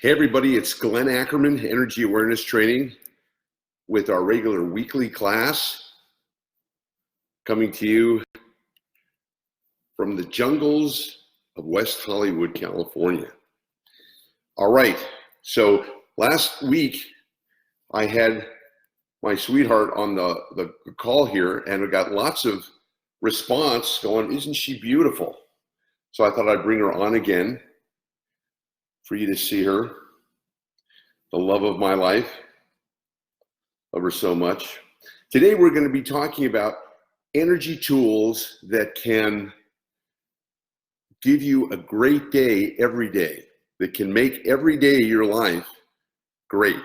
Hey everybody, it's Glenn Ackerman, Energy Awareness Training, with our regular weekly class, coming to you from the jungles of West Hollywood, California. All right, so last week I had my sweetheart on the call here, and we got lots of response going, isn't she beautiful? So I thought I'd bring her on again for you to see her, the love of my life. Love her so much. Today we're going to be talking about energy tools that can give you a great day every day, that can make every day of your life great.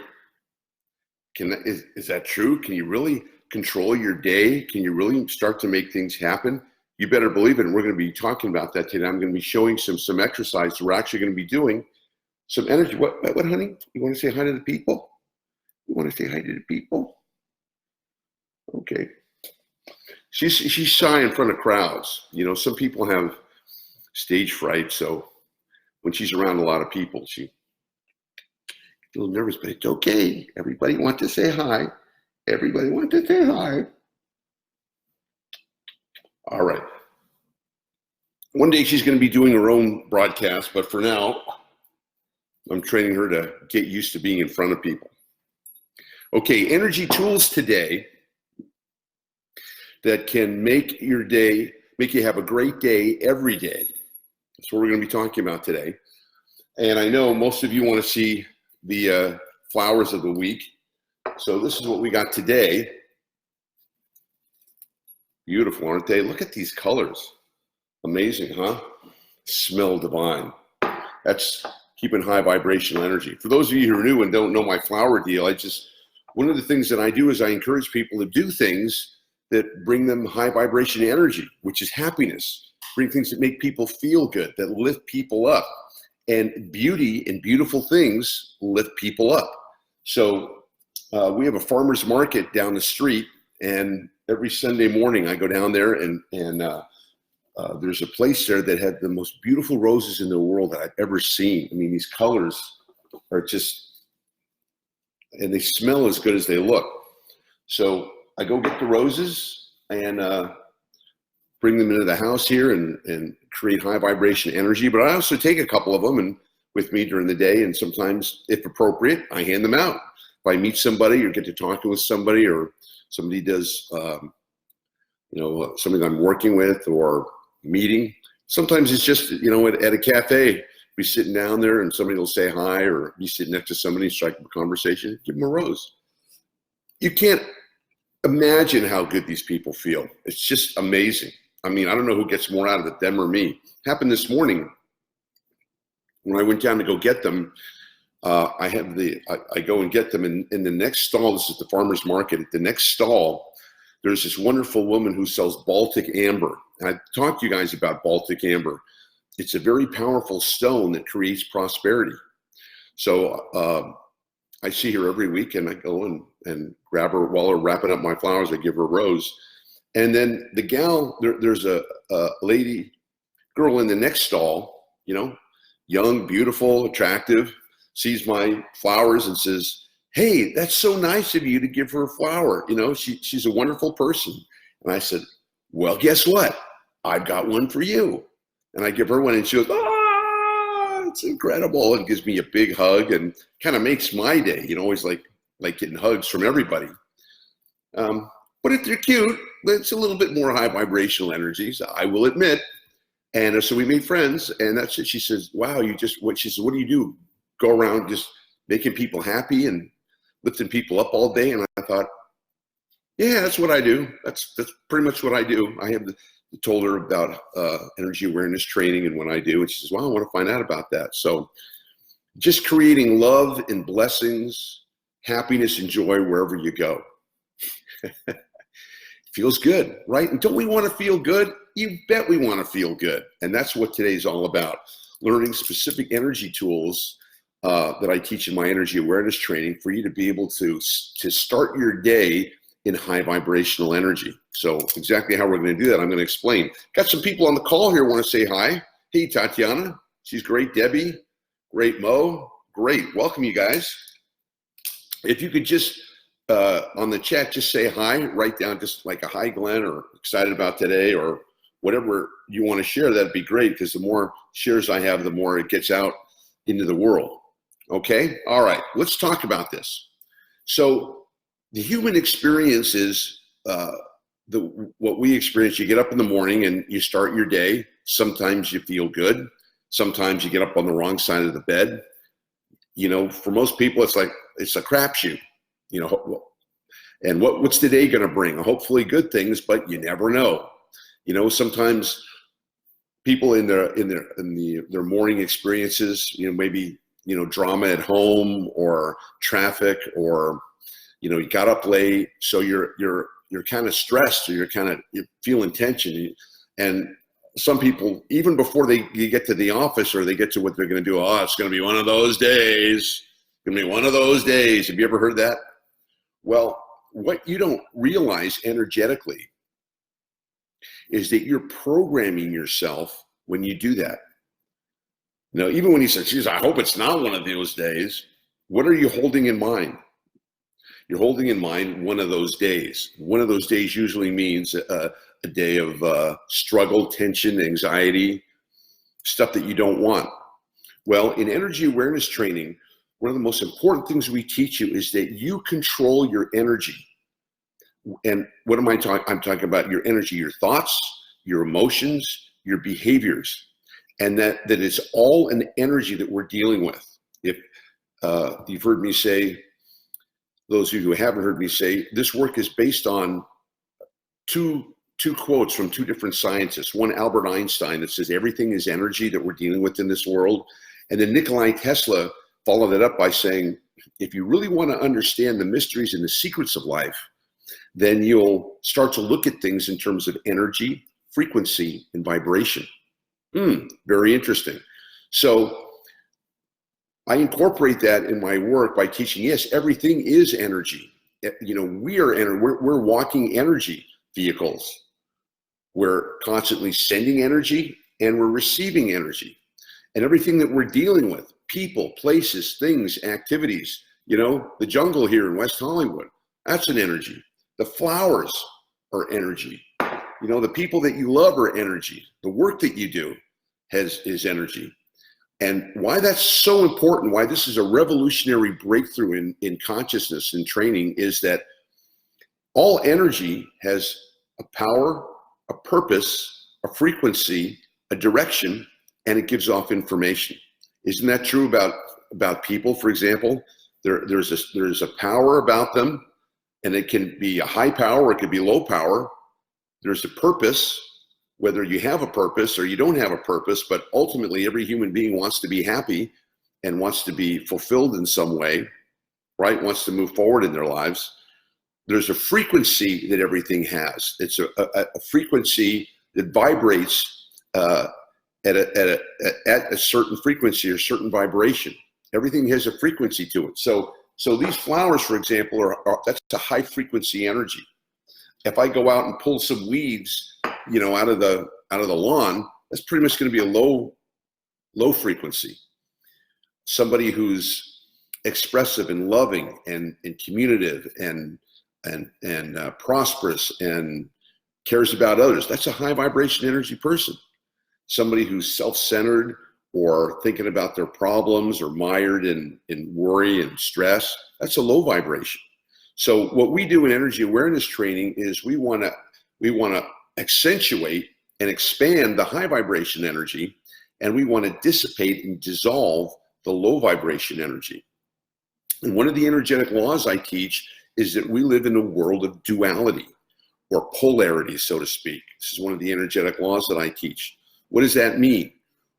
Is that true? Can you really control your day? Can you really start to make things happen? You better believe it, and we're going to be talking about that today. I'm going to be showing some exercises. We're actually going to be doing some energy. What, honey? You want to say hi to the people? You want to say hi to the people? Okay. She's shy in front of crowds. You know, some people have stage fright, so when she's around a lot of people, she gets a little nervous, but it's okay. Everybody wants to say hi. Everybody wants to say hi. All right. One day she's going to be doing her own broadcast, but for now, I'm training her to get used to being in front of people. Okay, energy tools today that can make your day, make you have a great day every day. That's what we're going to be talking about today. And I know most of you want to see the flowers of the week. So this is what we got today. Beautiful, aren't they? Look at these colors. Amazing, huh? Smell divine. That's keeping high vibrational energy. For those of you who are new and don't know my flower deal, one of the things that I do is I encourage people to do things that bring them high vibration energy, which is happiness. Bring things that make people feel good, that lift people up. And beauty and beautiful things lift people up. So we have a farmer's market down the street, and every Sunday morning I go down there and there's a place there that had the most beautiful roses in the world that I've ever seen. I mean, these colors are just, and they smell as good as they look. So I go get the roses and bring them into the house here and create high vibration energy. But I also take a couple of them and with me during the day, and sometimes, if appropriate, I hand them out. If I meet somebody or get to talking with somebody, or somebody does, something I'm working with or meeting. Sometimes it's just, at a cafe, be sitting down there and somebody will say hi, or be sitting next to somebody, strike up a conversation, give them a rose. You can't imagine how good these people feel. It's just amazing. I mean, I don't know who gets more out of it, them or me. Happened this morning when I went down to go get them. I go and get them in the next stall. This is the farmer's market. At the next stall, there's this wonderful woman who sells Baltic amber. And I talked to you guys about Baltic amber. It's a very powerful stone that creates prosperity. So I see her every week, and I go and grab her while we're wrapping up my flowers. I give her a rose. And then the gal, there's a girl in the next stall, young, beautiful, attractive, sees my flowers and says, "Hey, that's so nice of you to give her a flower. She's a wonderful person." And I said, "Well, guess what? I've got one for you." And I give her one, and she goes, "Ah, it's incredible," and gives me a big hug and kind of makes my day. Always like getting hugs from everybody. But if they're cute, it's a little bit more high vibrational energies, I will admit. And so we made friends, and that's it. She says, "Wow, what do you do? Go around just making people happy and lifting people up all day?" And I thought, yeah, that's what I do. That's pretty much what I do. I told her about energy awareness training and what I do, and she says, "Well, I want to find out about that." So just creating love and blessings, happiness and joy wherever you go. Feels good, right? And don't we want to feel good? You bet we want to feel good. And that's what today's all about. Learning specific energy tools that I teach in my energy awareness training for you to be able to start your day in high vibrational energy. So exactly how we're going to do that, I'm going to explain. Got some people on the call here want to say hi. Hey, Tatiana. She's great. Debbie. Great, Mo. Great. Welcome, you guys. If you could just, on the chat, just say hi, write down just like a hi, Glenn, or excited about today, or whatever you want to share, that'd be great, because the more shares I have, the more it gets out into the world. Okay? All right. Let's talk about this. So the human experience is what we experience. You get up in the morning and you start your day. Sometimes you feel good. Sometimes you get up on the wrong side of the bed. You know, for most people, it's like it's a crapshoot. You know, and what's the day going to bring? Hopefully, good things, but you never know. You know, sometimes people in their morning experiences, you know, maybe drama at home or traffic, or you got up late, so you're kind of stressed, or you're feeling tension, and some people, even before you get to the office or they get to what they're going to do, oh, it's going to be one of those days. It's going to be one of those days. Have you ever heard that? Well, what you don't realize energetically is that you're programming yourself when you do that. You know, even when you say, geez, I hope it's not one of those days, what are you holding in mind? You're holding in mind one of those days. One of those days usually means a day of struggle, tension, anxiety, stuff that you don't want. Well, in energy awareness training, one of the most important things we teach you is that you control your energy. And what am I talking? I'm talking about your energy, your thoughts, your emotions, your behaviors, and that it's all an energy that we're dealing with. If you've heard me say, those of you who haven't heard me say, this work is based on two quotes from two different scientists. One, Albert Einstein, that says everything is energy that we're dealing with in this world. And then Nikola Tesla followed it up by saying, if you really want to understand the mysteries and the secrets of life, then you'll start to look at things in terms of energy, frequency, and vibration. Very interesting. So I incorporate that in my work by teaching, yes, everything is energy. You know, we're walking energy vehicles. We're constantly sending energy and we're receiving energy. And everything that we're dealing with, people, places, things, activities, the jungle here in West Hollywood, that's an energy. The flowers are energy. The people that you love are energy. The work that you do is energy. And why that's so important, why this is a revolutionary breakthrough in consciousness and training, is that all energy has a power, a purpose, a frequency, a direction, and it gives off information. Isn't that true about people? For example, there's a power about them, and it can be a high power, or it could be low power. There's a purpose, whether you have a purpose or you don't have a purpose, but ultimately every human being wants to be happy and wants to be fulfilled in some way, right? Wants to move forward in their lives. There's a frequency that everything has. It's a frequency that vibrates at a certain frequency or certain vibration. Everything has a frequency to it. So these flowers, for example, that's a high frequency energy. If I go out and pull some weeds, out of the lawn, that's pretty much going to be a low frequency. Somebody who's expressive and loving and communicative and prosperous and cares about others, that's a high vibration energy person. Somebody who's self-centered or thinking about their problems or mired in worry and stress, that's a low vibration. So what we do in energy awareness training is we want to accentuate and expand the high vibration energy, and we want to dissipate and dissolve the low vibration energy. And one of the energetic laws I teach is that we live in a world of duality or polarity, so to speak. This is one of the energetic laws that I teach. What does that mean?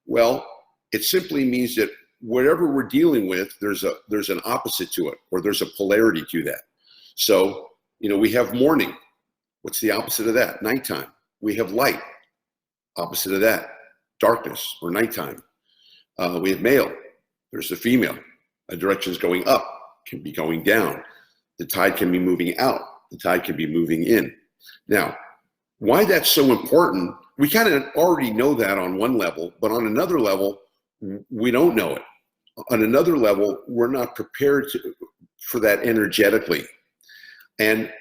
Well, it simply means that whatever we're dealing with, there's an opposite to it, or there's a polarity to that. So, we have morning. What's the opposite of that? Nighttime. We have light. Opposite of that, darkness or nighttime. We have male. There's the female. A direction is going up, can be going down. The tide can be moving out. The tide can be moving in. Now, why that's so important, we kind of already know that on one level, but on another level, we don't know it. on another level, we're not prepared for that energetically. And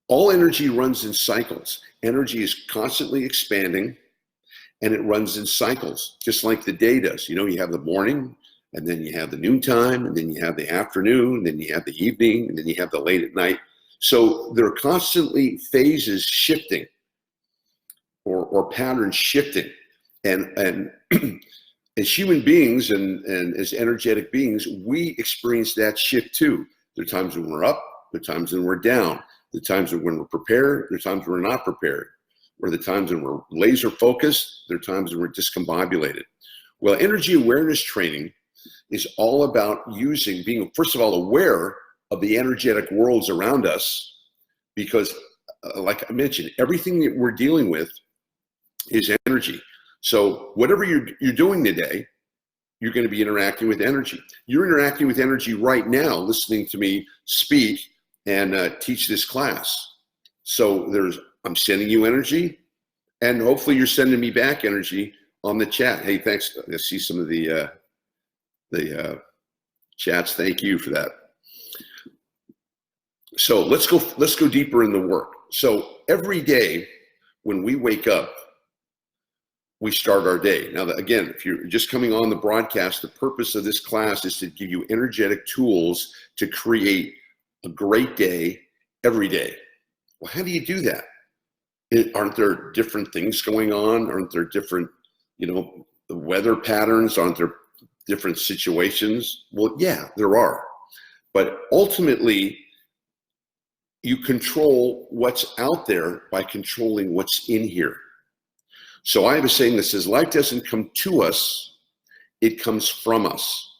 all energy runs in cycles. Energy is constantly expanding, and it runs in cycles, just like the day does. You have the morning, and then you have the noontime, and then you have the afternoon, and then you have the evening, and then you have the late at night. So there are constantly phases shifting, or patterns shifting. And as human beings and as energetic beings, we experience that shift too. There are times when we're up, there are times when we're down, there are times when we're prepared, there are times when we're not prepared. Or the times when we're laser focused, there are times when we're discombobulated. Well, energy awareness training is all about being, first of all, aware of the energetic worlds around us, because like I mentioned, everything that we're dealing with is energy. So whatever you're doing today, you're going to be interacting with energy. You're interacting with energy right now, listening to me speak and teach this class. So I'm sending you energy, and hopefully you're sending me back energy on the chat. Hey, thanks. I see some of the chats. Thank you for that. So let's go deeper in the work. So every day when we wake up, we start our day. Now, again, if you're just coming on the broadcast, the purpose of this class is to give you energetic tools to create a great day every day. Well, how do you do that? Aren't there different things going on? Aren't there different, the weather patterns? Aren't there different situations? Well, yeah, there are. But ultimately, you control what's out there by controlling what's in here. So I have a saying that says, life doesn't come to us, it comes from us.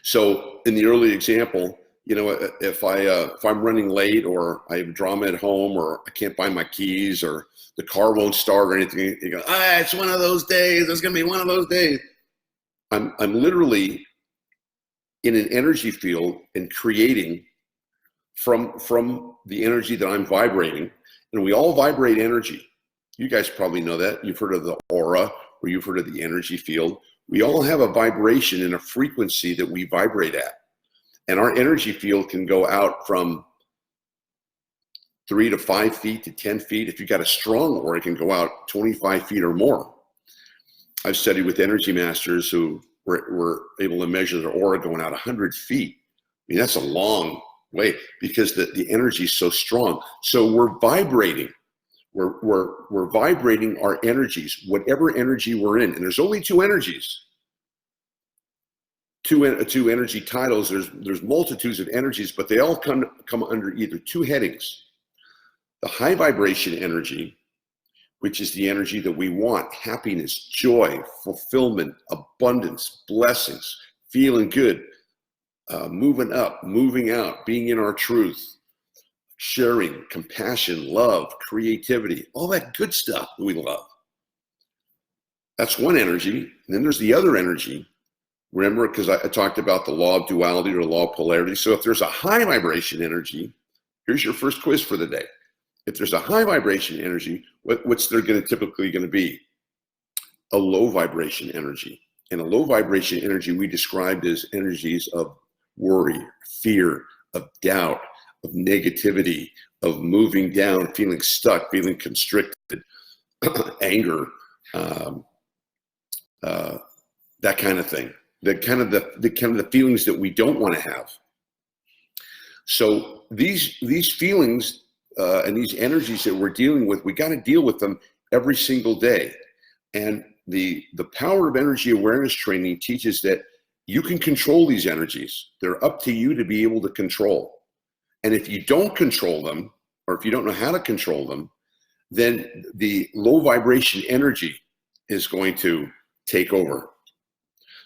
So in the early example, if I'm running late, or I have drama at home, or I can't find my keys, or the car won't start or anything, you go, it's one of those days. It's going to be one of those days. I'm literally in an energy field and creating from the energy that I'm vibrating. And we all vibrate energy. You guys probably know that. You've heard of the aura, or you've heard of the energy field. We all have a vibration and a frequency that we vibrate at. And our energy field can go out from 3 to 5 feet to 10 feet. If you've got a strong aura, it can go out 25 feet or more. I've studied with energy masters who were able to measure their aura going out 100 feet. I mean, that's a long way, because the energy is so strong. So we're vibrating. We're vibrating our energies, whatever energy we're in. And there's only two energies. Two energy titles. There's multitudes of energies, but they all come under either two headings. The high vibration energy, which is the energy that we want: happiness, joy, fulfillment, abundance, blessings, feeling good, moving up, moving out, being in our truth, sharing, compassion, love, creativity, all that good stuff that we love. That's one energy. And then there's the other energy. Remember, because I talked about the law of duality, or the law of polarity. So if there's a high vibration energy, here's your first quiz for the day. If there's a high vibration energy, what's there typically going to be? A low vibration energy. And a low vibration energy we described as energies of worry, fear, of doubt, of negativity, of moving down, feeling stuck, feeling constricted, anger, that kind of thing. The kind of the feelings that we don't want to have. So these feelings and these energies that we're dealing with, we got to deal with them every single day. And the power of energy awareness training teaches that you can control these energies. They're up to you to be able to control. And if you don't control them, or if you don't know how to control them, then the low vibration energy is going to take over.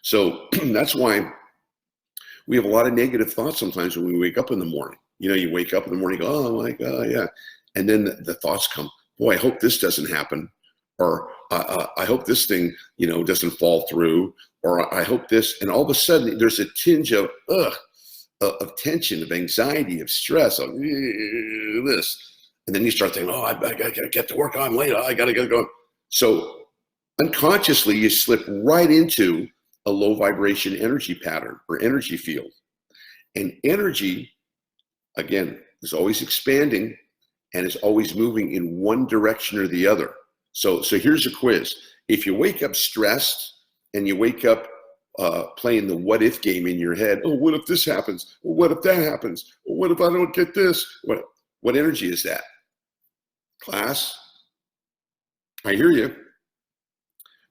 So that's why we have a lot of negative thoughts sometimes when we wake up in the morning. You wake up in the morning, go, oh my God, yeah. And then the thoughts come, boy, I hope this doesn't happen. Or I hope this thing, doesn't fall through. Or I hope this, and all of a sudden there's a tinge of tension, of anxiety, of stress, of this. And then you start thinking, oh, I gotta get to work, I'm late, I gotta go. So unconsciously you slip right into a low vibration energy pattern or energy field. And energy, again, is always expanding and is always moving in one direction or the other. So here's a quiz. If you wake up stressed and you wake up playing the what if game in your head, oh, what if this happens? Well, what if that happens? Well, what if I don't get this? What energy is that? Class, I hear you.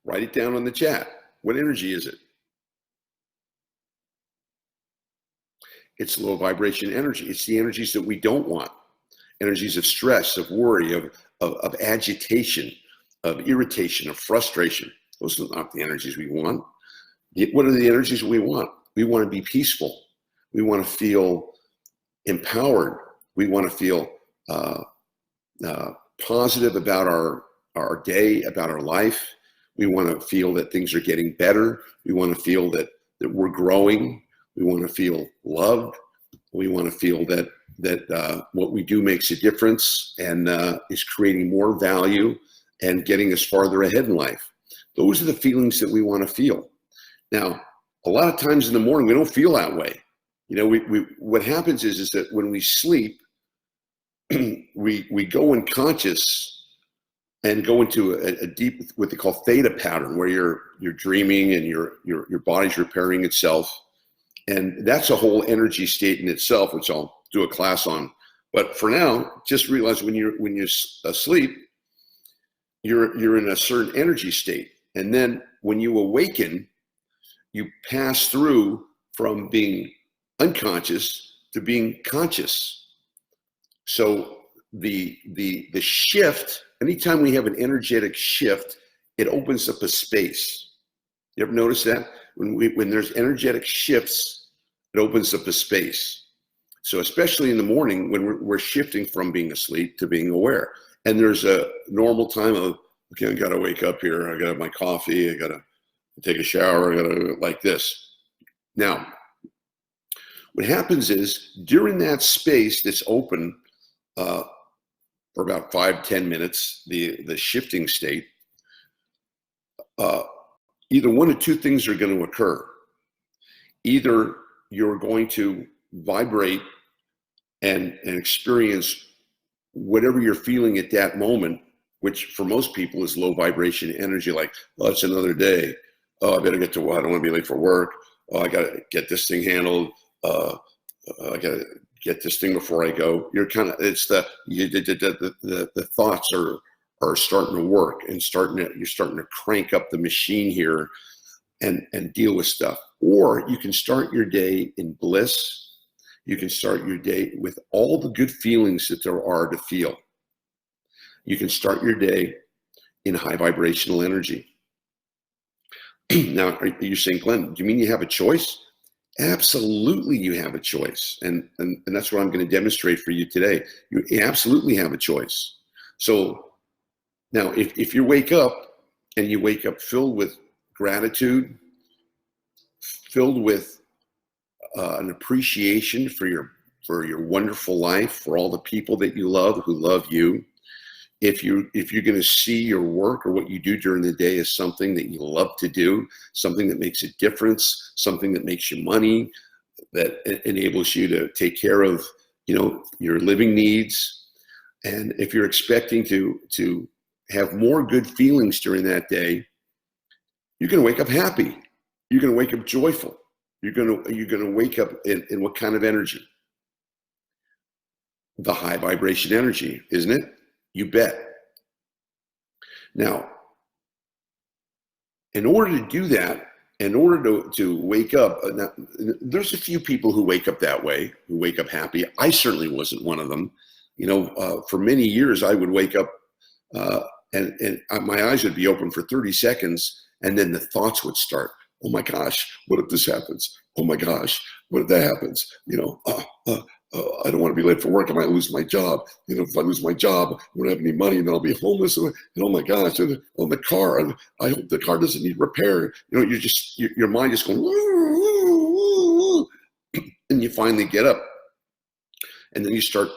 Write it down on the chat. What energy is it? It's low vibration energy. It's the energies that we don't want. Energies of stress, of worry, of agitation, of irritation, of frustration. Those are not the energies we want. What are the energies we want? We want to be peaceful. We want to feel empowered. We want to feel positive about our day, about our life. We want to feel that things are getting better. We want to feel that we're growing. We want to feel loved. We want to feel that what we do makes a difference and is creating more value and getting us farther ahead in life. Those are the feelings that we want to feel. Now, a lot of times in the morning, we don't feel that way. You know, what happens is that when we sleep, we go unconscious and go into a deep, what they call theta pattern, where you're dreaming and your body's repairing itself. And that's a whole energy state in itself, which I'll do a class on. But for now, just realize when you're asleep, you're in a certain energy state. And then when you awaken, you pass through from being unconscious to being conscious. So the shift, anytime we have an energetic shift, it opens up a space. You ever notice that? When there's energetic shifts, it opens up a space. So especially in the morning when we're shifting from being asleep to being aware. And there's a normal time of, okay, I gotta wake up here, I gotta have my coffee, I gotta take a shower, I gotta like this. Now, what happens is during that space that's open for about 5-10 minutes, the shifting state, either one of two things are going to occur. Either you're going to vibrate and experience whatever you're feeling at that moment, which for most people is low vibration energy, like, oh, it's another day. Oh, I better get to work. I don't want to be late for work. Oh, I got to get this thing handled. I got to get this thing before I go. You're kind of, it's the thoughts are starting to work and you're starting to crank up the machine here and deal with stuff. Or you can start your day in bliss. You can start your day with all the good feelings that there are to feel. You can start your day in high vibrational energy. Now, you're saying, Glenn, do you mean you have a choice? Absolutely, you have a choice. And that's what I'm going to demonstrate for you today. You absolutely have a choice. So now, if you wake up and you wake up filled with gratitude, filled with an appreciation for your wonderful life, for all the people that you love who love you, if you're going to see your work or what you do during the day as something that you love to do, something that makes a difference, something that makes you money, that enables you to take care of, your living needs, and if you're expecting to have more good feelings during that day, you're going to wake up happy. You're going to wake up joyful. You're going to wake up in what kind of energy? The high vibration energy, isn't it? You bet. Now, in order to do that, in order to wake up, now, there's a few people who wake up that way, who wake up happy. I certainly wasn't one of them. For many years, I would wake up and my eyes would be open for 30 seconds, and then the thoughts would start. Oh my gosh, what if this happens? Oh my gosh, what if that happens? I don't want to be late for work. I might lose my job. If I lose my job, I won't have any money, and then I'll be homeless. And oh my gosh, and on the car, and I hope the car doesn't need repair. Your mind is going, and you finally get up, and then you start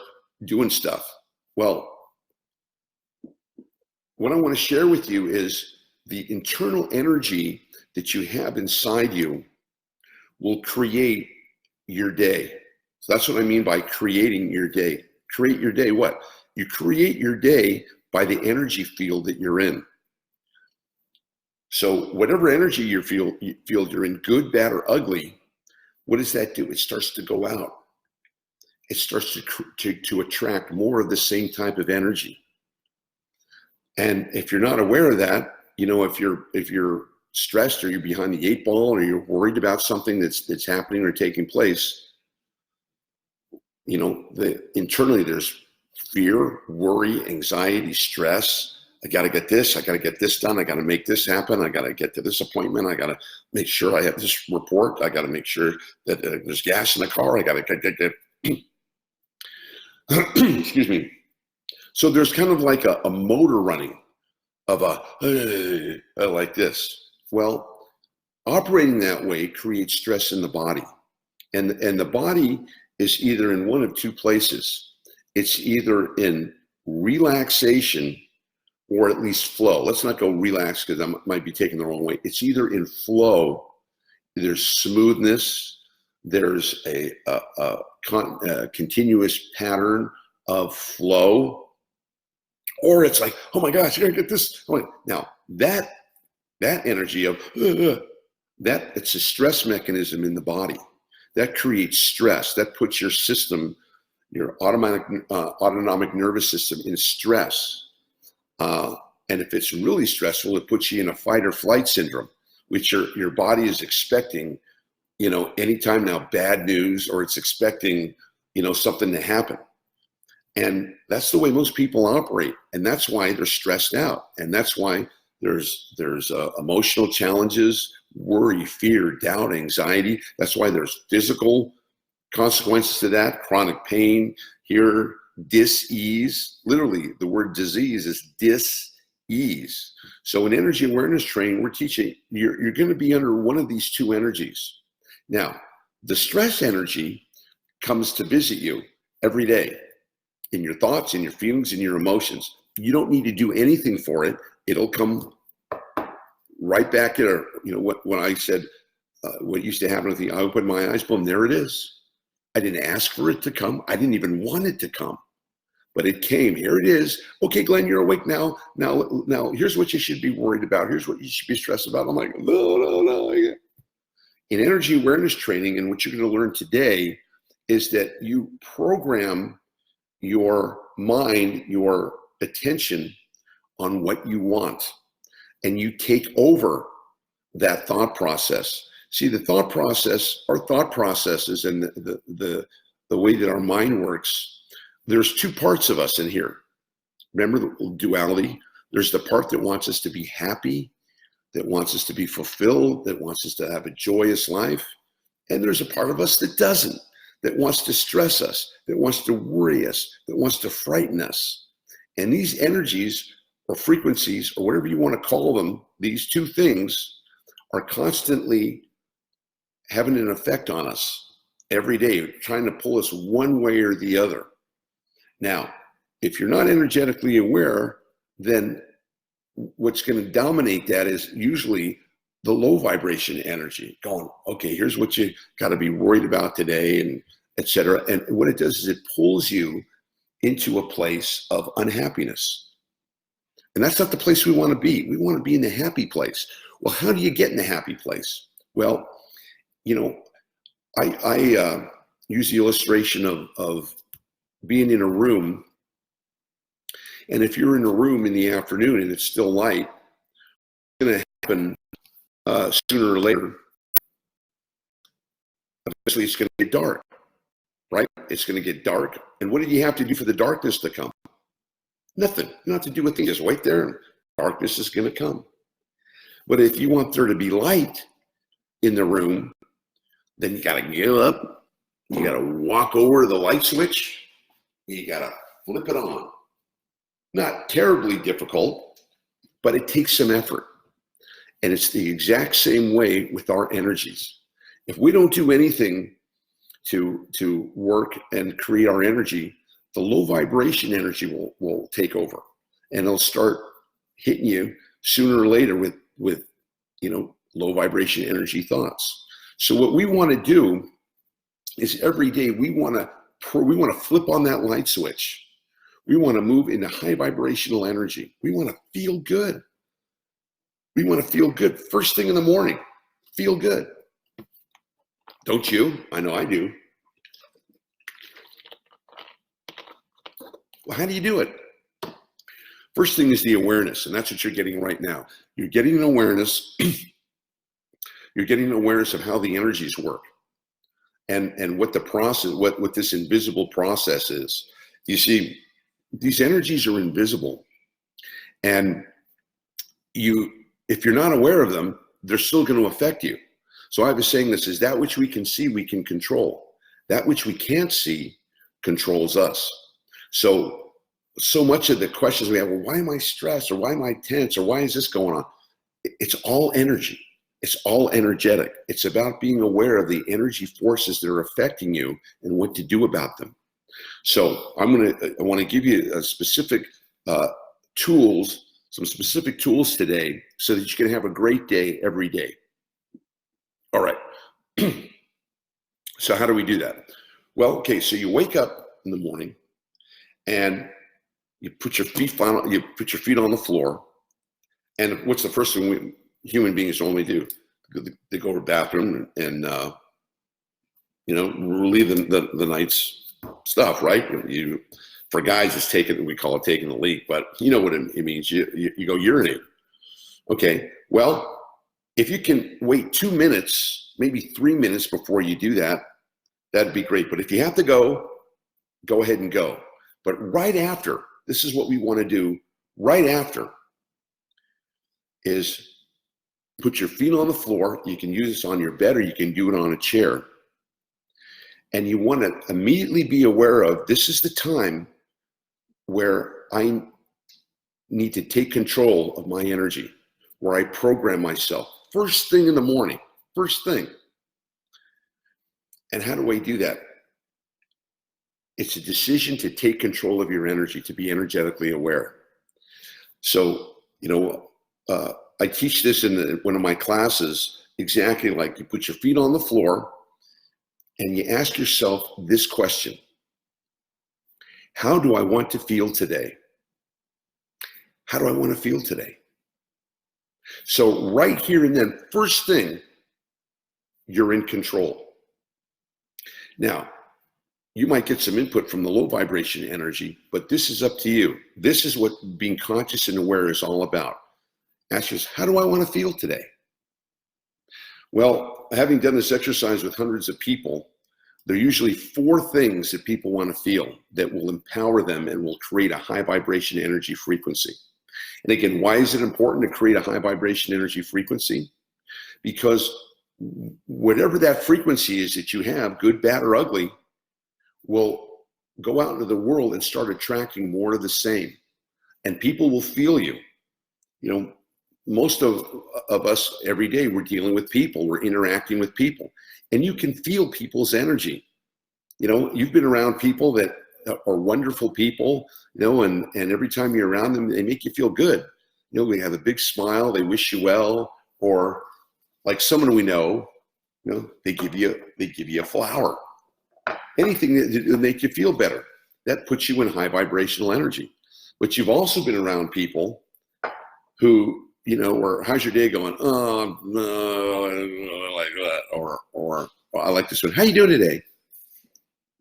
doing stuff. Well, what I want to share with you is the internal energy that you have inside you will create your day. So that's what I mean by creating your day. Create your day what? You create your day by the energy field that you're in. So whatever energy you feel you're in, good, bad, or ugly, what does that do? It starts to go out. It starts to attract more of the same type of energy. And if you're not aware of that, if you're stressed, or you're behind the 8 ball, or you're worried about something that's happening or taking place, internally there's fear, worry, anxiety, stress. I got to get this. I got to get this done. I got to make this happen. I got to get to this appointment. I got to make sure I have this report. I got to make sure that there's gas in the car. I got to get excuse me. So there's kind of like a motor running of like this. Well, operating that way creates stress in the body. And the body is either in one of two places. It's either in relaxation or at least flow. Let's not go relax because I might be taken the wrong way. It's either in flow, there's smoothness, there's a continuous pattern of flow, or it's like, oh my gosh, I gotta get this. Now that energy of that, it's a stress mechanism in the body that creates stress. That puts your system, your autonomic nervous system, in stress. And if it's really stressful, it puts you in a fight or flight syndrome, which your body is expecting, anytime now, bad news, or it's expecting, something to happen. And that's the way most people operate. And that's why they're stressed out. And that's why there's emotional challenges, worry, fear, doubt, anxiety. That's why there's physical consequences to that, chronic pain, here, dis-ease. Literally, the word disease is dis-ease. So in energy awareness training, we're teaching you're going to be under one of these two energies. Now, the stress energy comes to visit you every day in your thoughts, in your feelings, in your emotions. You don't need to do anything for it. It'll come right back at her. When I said what used to happen with I opened my eyes, boom, there it is. I didn't ask for it to come. I didn't even want it to come, but it came. Here it is. Okay, Glenn, you're awake now. Now, here's what you should be worried about. Here's what you should be stressed about. I'm like, no. In energy awareness training, and what you're going to learn today is that you program your mind, your attention on what you want, and you take over that thought process. See, the thought process, our thought processes, and the way that our mind works, there's two parts of us in here. Remember the duality? There's the part that wants us to be happy, that wants us to be fulfilled, that wants us to have a joyous life. And there's a part of us that doesn't, that wants to stress us, that wants to worry us, that wants to frighten us. And these energies or frequencies, or whatever you want to call them, these two things are constantly having an effect on us every day, trying to pull us one way or the other. Now, if you're not energetically aware, then what's going to dominate that is usually the low vibration energy, going, okay, here's what you got to be worried about today, and et cetera. And what it does is it pulls you into a place of unhappiness. And that's not the place we want to be. We want to be in the happy place. Well, how do you get in the happy place? Well, I use the illustration of being in a room. And if you're in a room in the afternoon and it's still light, it's going to happen sooner or later. Eventually, it's going to get dark, right? It's going to get dark. And what did you have to do for the darkness to come? Nothing. You don't have to do a thing. Just wait there, and darkness is going to come. But if you want there to be light in the room, then you got to get up. You got to walk over to the light switch. You got to flip it on. Not terribly difficult, but it takes some effort. And it's the exact same way with our energies. If we don't do anything to work and create our energy, the low vibration energy will take over, and it'll start hitting you sooner or later with low vibration energy thoughts. So what we want to do is every day we want to flip on that light switch. We want to move into high vibrational energy. We want to feel good. We want to feel good first thing in the morning. Feel good. Don't you? I know I do. Well, how do you do it? First thing is the awareness, and that's what you're getting right now. You're getting an awareness. You're getting an awareness of how the energies work, and what the process, what this invisible process is. You see, these energies are invisible, and if you're not aware of them, they're still going to affect you. So I was saying this is that which we can see, we can control. That which we can't see controls us. So much of the questions we have, well, why am I stressed, or why am I tense, or why is this going on? It's all energy. It's all energetic. It's about being aware of the energy forces that are affecting you and what to do about them. So I want to give you a specific tools, some specific tools today, so that you can have a great day every day. All right. So how do we do that? Well, okay. So you wake up in the morning, and you put your feet on the floor. And what's the first thing human beings normally do? They go to the bathroom and relieve the night's stuff, right? For guys, we call it taking the leak, but you know what it means. You go urinate. Okay. Well, if you can wait 2 minutes, maybe 3 minutes before you do that, that'd be great. But if you have to go ahead and go. But right after, this is what we want to do. Right after is put your feet on the floor. You can use this on your bed, or you can do it on a chair. And you want to immediately be aware of, this is the time where I need to take control of my energy, where I program myself. First thing in the morning, first thing. And how do I do that? It's a decision to take control of your energy, to be energetically aware. So, I teach this in one of my classes, exactly like you put your feet on the floor and you ask yourself this question: how do I want to feel today? How do I want to feel today? So right here and then, first thing, you're in control. Now, you might get some input from the low vibration energy, but this is up to you. This is what being conscious and aware is all about. Ask yourself, how do I want to feel today? Well, having done this exercise with hundreds of people, there are usually 4 things that people want to feel that will empower them and will create a high vibration energy frequency. And again, why is it important to create a high vibration energy frequency? Because whatever that frequency is that you have, good, bad, or ugly, will go out into the world and start attracting more of the same. And people will feel you. Most of us every day, we're dealing with people, we're interacting with people, and you can feel people's energy. You've been around people that are wonderful people, and every time you're around them, they make you feel good. They have a big smile, they wish you well, or like someone we know, they give you a flower. Anything that will make you feel better, that puts you in high vibrational energy. But you've also been around people who, or how's your day going? Oh, no, like that. Or I like this one. How you doing today?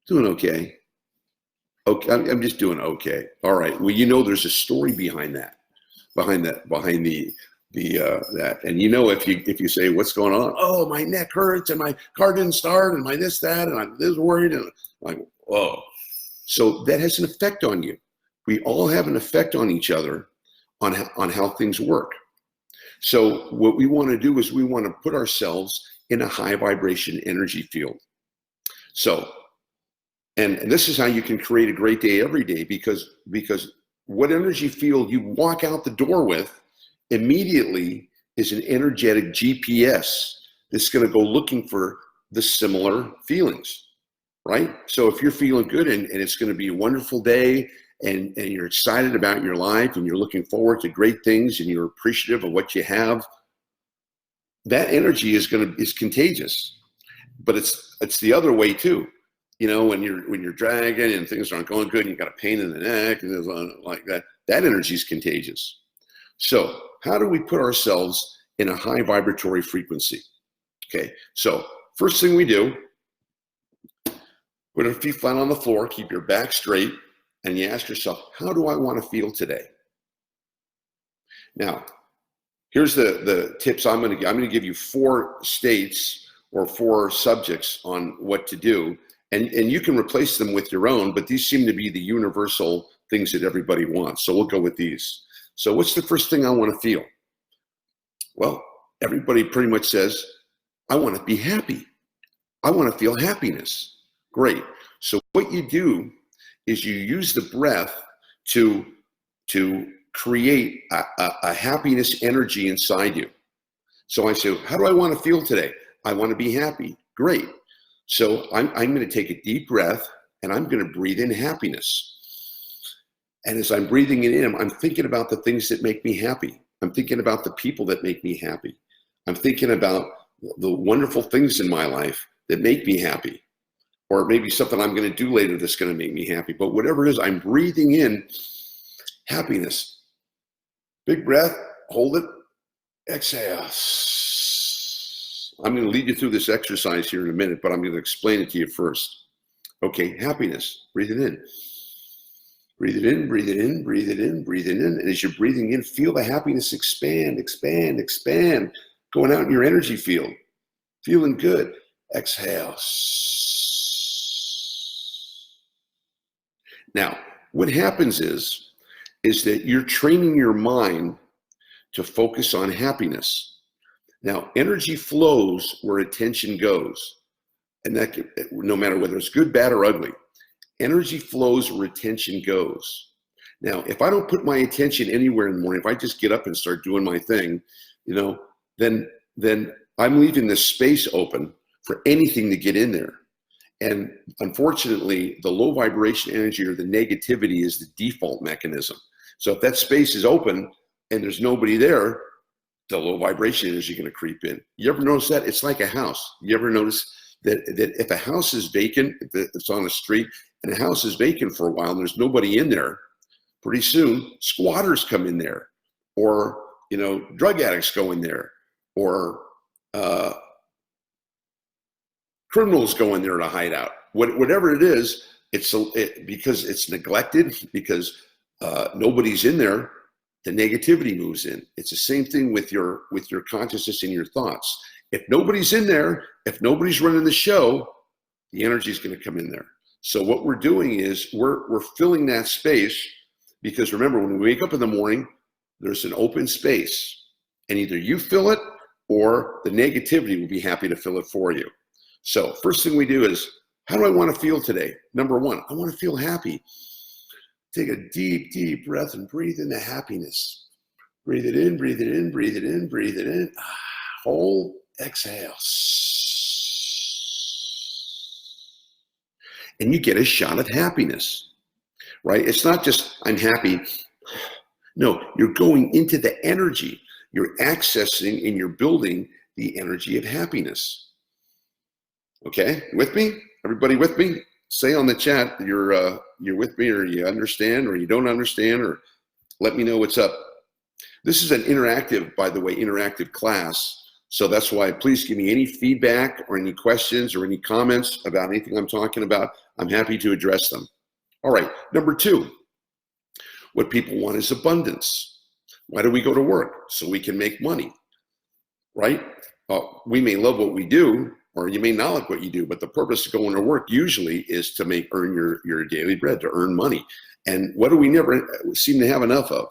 Doing okay. Okay, I'm just doing okay. All right. Well, there's a story behind that, behind that and if you say, what's going on? Oh, my neck hurts and my car didn't start and my this, that, and I'm this worried, and I'm like, whoa. So that has an effect on you. We all have an effect on each other on how things work. So what we want to do is we want to put ourselves in a high vibration energy field. So, and this is how you can create a great day every day, because what energy field you walk out the door with immediately is an energetic GPS that's going to go looking for the similar feelings, right? So if you're feeling good and it's going to be a wonderful day, and you're excited about your life and you're looking forward to great things and you're appreciative of what you have, that energy is contagious. But it's the other way too. When you're dragging and things aren't going good and you got a pain in the neck and like that energy is contagious. So how do we put ourselves in a high vibratory frequency? Okay, so first thing we do, put your feet flat on the floor, keep your back straight, and you ask yourself, how do I want to feel today? Now, here's the tips I'm going to give you 4 states or 4 subjects on what to do. And you can replace them with your own, but these seem to be the universal things that everybody wants. So we'll go with these. So what's the first thing I want to feel? Well, everybody pretty much says, I want to be happy. I want to feel happiness. Great. So what you do is you use the breath to create a happiness energy inside you. So I say, how do I want to feel today? I want to be happy. Great. So I'm going to take a deep breath and I'm going to breathe in happiness. And as I'm breathing it in, I'm thinking about the things that make me happy. I'm thinking about the people that make me happy. I'm thinking about the wonderful things in my life that make me happy. Or maybe something I'm going to do later that's going to make me happy. But whatever it is, I'm breathing in happiness. Big breath, hold it, exhale. I'm going to lead you through this exercise here in a minute, but I'm going to explain it to you first. Okay, happiness, breathe it in. Breathe it in, breathe it in, breathe it in, breathe it in. And as you're breathing in, feel the happiness expand, expand, expand, going out in your energy field, feeling good. Exhale. Now, what happens is that you're training your mind to focus on happiness. Now, energy flows where attention goes. And that can, no matter whether it's good, bad, or ugly, energy flows where attention goes. Now, if I don't put my attention anywhere in the morning, if I just get up and start doing my thing, then I'm leaving this space open for anything to get in there. And unfortunately, the low vibration energy or the negativity is the default mechanism. So if that space is open and there's nobody there, the low vibration energy is going to creep in. You ever notice that? It's like a house. You ever notice that if a house is vacant, if it's on a street, and a house is vacant for a while and there's nobody in there, pretty soon squatters come in there, or drug addicts go in there, or criminals go in there to hide out. Whatever it is, because it's neglected, because nobody's in there, the negativity moves in. It's the same thing with your consciousness and your thoughts. If nobody's in there, if nobody's running the show, the energy is going to come in there. So what we're doing is we're filling that space, because remember, when we wake up in the morning, there's an open space, and either you fill it or the negativity will be happy to fill it for you. So first thing we do is, how do I want to feel today? Number 1, I want to feel happy. Take a deep, deep breath and breathe in the happiness. Breathe it in, breathe it in, breathe it in, breathe it in. Hold, exhale. And you get a shot at happiness, right? It's not just, I'm happy. No, you're going into the energy. You're accessing and you're building the energy of happiness. Okay, with me? Everybody with me? Say on the chat you're with me, or you understand, or you don't understand, or let me know what's up. This is an interactive, by the way, interactive class. So that's why please give me any feedback or any questions or any comments about anything I'm talking about. I'm happy to address them. All right, number 2, what people want is abundance. Why do we go to work? So we can make money, right? We may love what we do, or you may not like what you do, but the purpose of going to work usually is to earn your daily bread, to earn money. And what do we never seem to have enough of?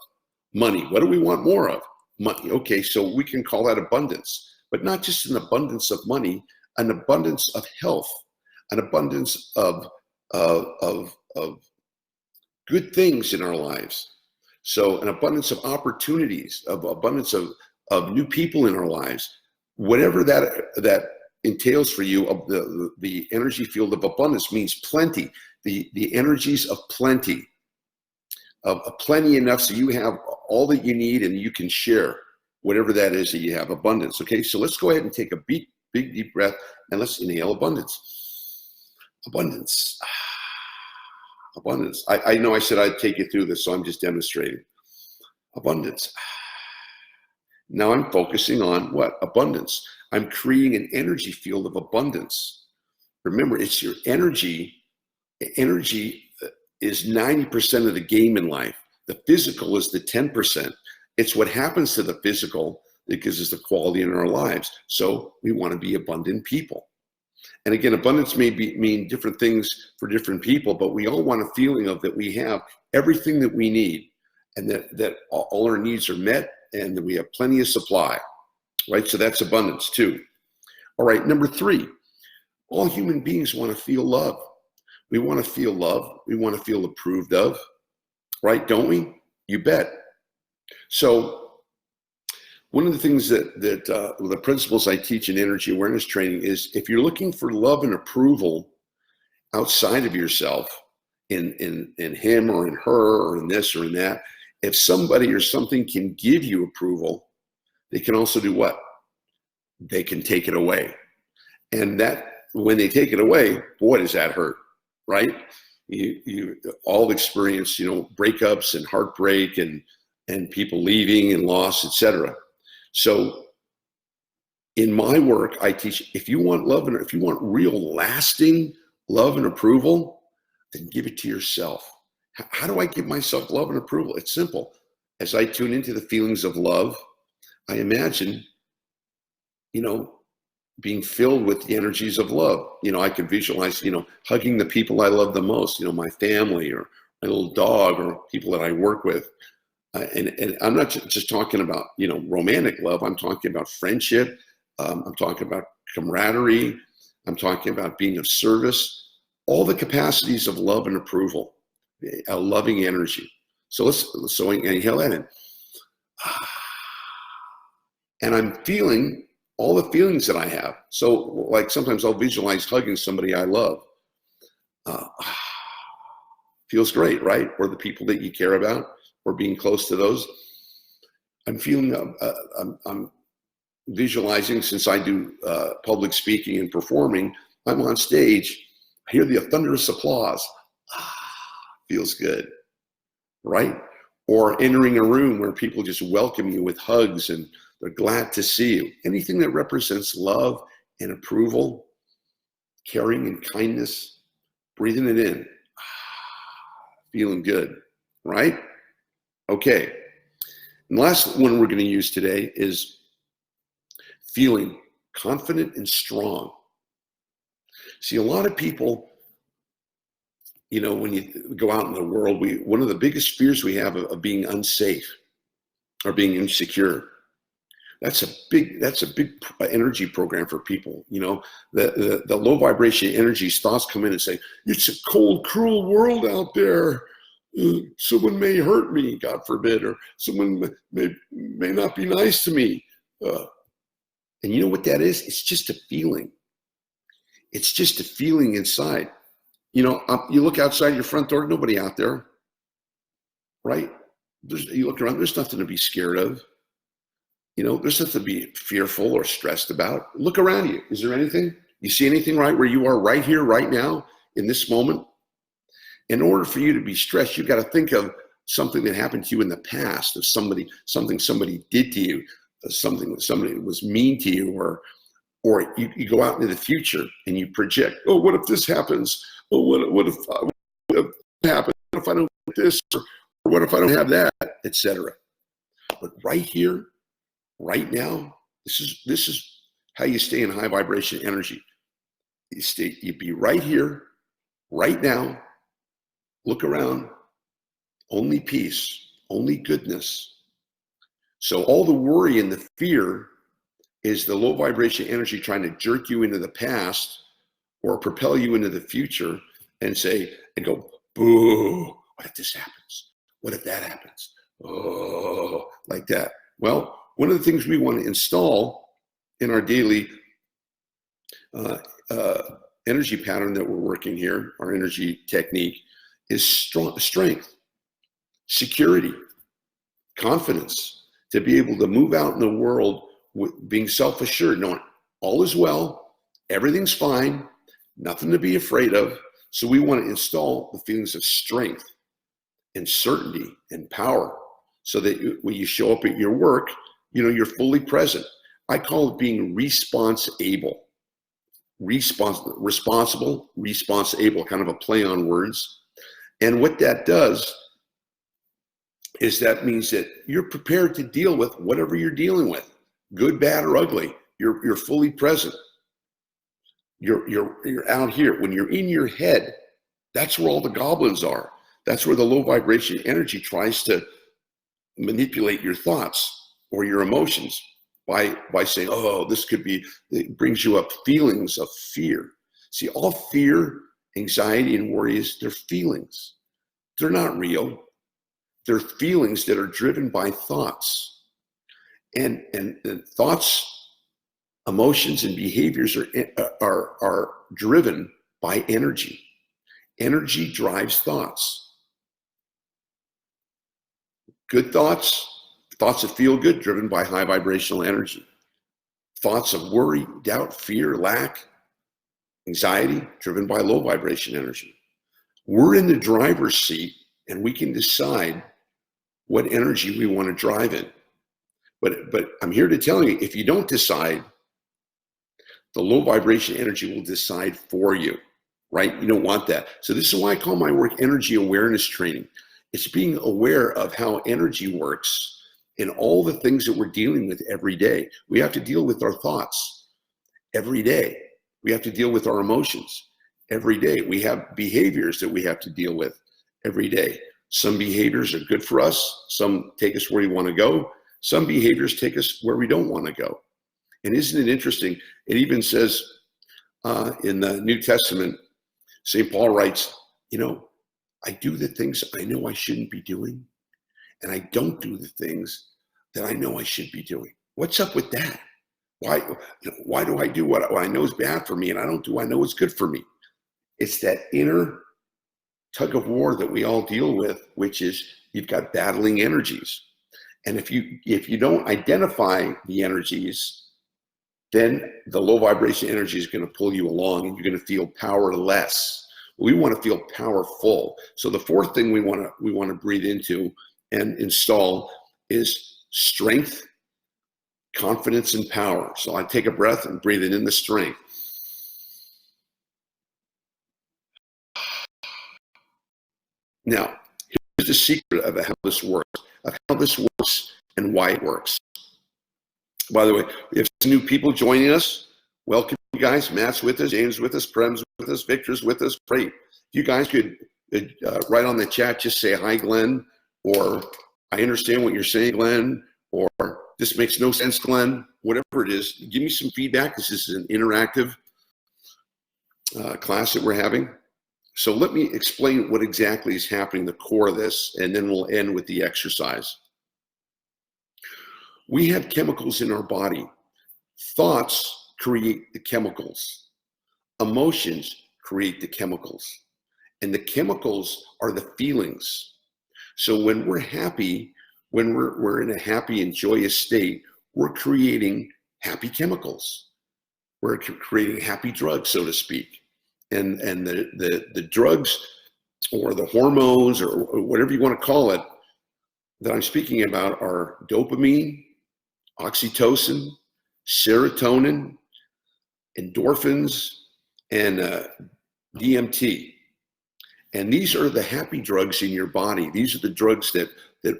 Money. What do we want more of? Money. Okay, so we can call that abundance, but not just an abundance of money, an abundance of health, an abundance of good things in our lives. So an abundance of opportunities, of abundance of new people in our lives, whatever that entails for you. Of the energy field of abundance means plenty, the energies of plenty, of plenty enough so you have all that you need and you can share. whatever that is that you have, abundance. Okay, so let's go ahead and take a big, deep breath, and let's inhale abundance. Abundance. Abundance. I know I said I'd take you through this, so I'm just demonstrating. Abundance. Now I'm focusing on what? Abundance. I'm creating an energy field of abundance. Remember, it's your energy. Energy is 90% of the game in life. The physical is the 10%. It's what happens to the physical that gives us the quality in our lives. So we want to be abundant people. And again, abundance may mean different things for different people, but we all want a feeling of that we have everything that we need, and that all our needs are met, and that we have plenty of supply, right? So that's abundance too. All right, number 3, all human beings want to feel love. We want to feel love. We want to feel approved of, right? Don't we? You bet. So one of the things that the principles I teach in energy awareness training is, if you're looking for love and approval outside of yourself, in him or in her or in this or in that, if somebody or something can give you approval, they can also do what? They can take it away. And that, when they take it away, boy, does that hurt, right? You all experience, breakups and heartbreak and people leaving and loss, etc. So in my work, I teach, if you want love, and if you want real lasting love and approval, then give it to yourself. How do I give myself love and approval? It's simple. As I tune into the feelings of love, I imagine, being filled with the energies of love. I can visualize, hugging the people I love the most, my family or my little dog or people that I work with. And I'm not just talking about, romantic love. I'm talking about friendship. I'm talking about camaraderie. I'm talking about being of service. All the capacities of love and approval, a loving energy. So inhale that in. And I'm feeling all the feelings that I have. So like sometimes I'll visualize hugging somebody I love. Feels great, right? Or the people that you care about, or being close to those. I'm feeling, I'm visualizing, since I do public speaking and performing, I'm on stage, I hear the thunderous applause. Feels good, right? Or entering a room where people just welcome you with hugs and they're glad to see you. Anything that represents love and approval, caring and kindness, breathing it in, feeling good, right? Okay. And the last one we're going to use today is feeling confident and strong. See, a lot of people, when you go out in the world, one of the biggest fears we have of being unsafe or being insecure. That's a big energy program for people. The low vibration energy thoughts come in and say, it's a cold, cruel world out there. Someone may hurt me, God forbid, or someone may not be nice to me. And you know what that is? It's just a feeling. It's just a feeling inside. You look outside your front door, nobody out there, right? You look around, there's nothing to be scared of. There's nothing to be fearful or stressed about. Look around you. Is there anything? You see anything right where you are right here, right now, in this moment? In order for you to be stressed, you've got to think of something that happened to you in the past, of something somebody did to you, something somebody was mean to you, or you go out into the future and you project, oh, what if this happens? Oh, what if happens? What if I don't get this? Or what if I don't have that, etc. But right here, right now, this is how you stay in high vibration energy. You be right here, right now. Look around. Only peace, only goodness. So all the worry and the fear is the low vibration energy trying to jerk you into the past or propel you into the future and go, boo, what if this happens? What if that happens? Oh, like that. Well, one of the things we want to install in our daily energy pattern that we're working here, our energy technique, is strength, security, confidence, to be able to move out in the world with being self-assured, knowing all is well, everything's fine, nothing to be afraid of. So we want to install the feelings of strength and certainty and power so that when you show up at your work, you're fully present. I call it being responsible, responsible, kind of a play on words. And what that does is that means that you're prepared to deal with whatever you're dealing with, good, bad, or ugly. You're fully present. You're out here. When you're in your head, that's where all the goblins are. That's where the low vibration energy tries to manipulate your thoughts or your emotions by saying, oh, this could be, it brings you up feelings of fear. See, all fear, anxiety, and worries, they're feelings. They're not real. They're feelings that are driven by thoughts. And thoughts, emotions, and behaviors are driven by energy. Energy drives thoughts. Good thoughts that feel good, driven by high vibrational energy. Thoughts of worry, doubt, fear, lack, anxiety, driven by low vibration energy. We're in the driver's seat and we can decide what energy we want to drive in. But I'm here to tell you, if you don't decide, the low vibration energy will decide for you, right? You don't want that. So this is why I call my work energy awareness training. It's being aware of how energy works in all the things that we're dealing with every day. We have to deal with our thoughts every day. We have to deal with our emotions every day. We have behaviors that we have to deal with every day. Some behaviors are good for us. Some take us where we want to go. Some behaviors take us where we don't want to go. And isn't it interesting? It even says in the New Testament, St. Paul writes, I do the things I know I shouldn't be doing, and I don't do the things that I know I should be doing. What's up with that? Why do I do what I know is bad for me, and I don't do what I know is good for me? It's that inner tug of war that we all deal with, which is you've got battling energies. And if you don't identify the energies, then the low vibration energy is going to pull you along and you're going to feel powerless. We want to feel powerful. So the fourth thing we want to breathe into and install is strength, confidence, and power. So I take a breath and breathe it in the strength. Now, here's the secret of how this works, and why it works. By the way, we have some new people joining us. Welcome, you guys. Matt's with us, James with us, Prem's with us, Victor's with us. Great. If you guys could write on the chat, just say, hi, Glenn, or I understand what you're saying, Glenn, or this makes no sense, Glenn, whatever it is. Give me some feedback. This is an interactive class that we're having. So let me explain what exactly is happening, the core of this, and then we'll end with the exercise. We have chemicals in our body. Thoughts create the chemicals. Emotions create the chemicals. And the chemicals are the feelings. So when we're happy, when we're in a happy and joyous state, we're creating happy chemicals. We're creating happy drugs, so to speak. And the drugs or the hormones or whatever you want to call it that I'm speaking about are dopamine, oxytocin, serotonin, endorphins, and DMT. And these are the happy drugs in your body. These are the drugs that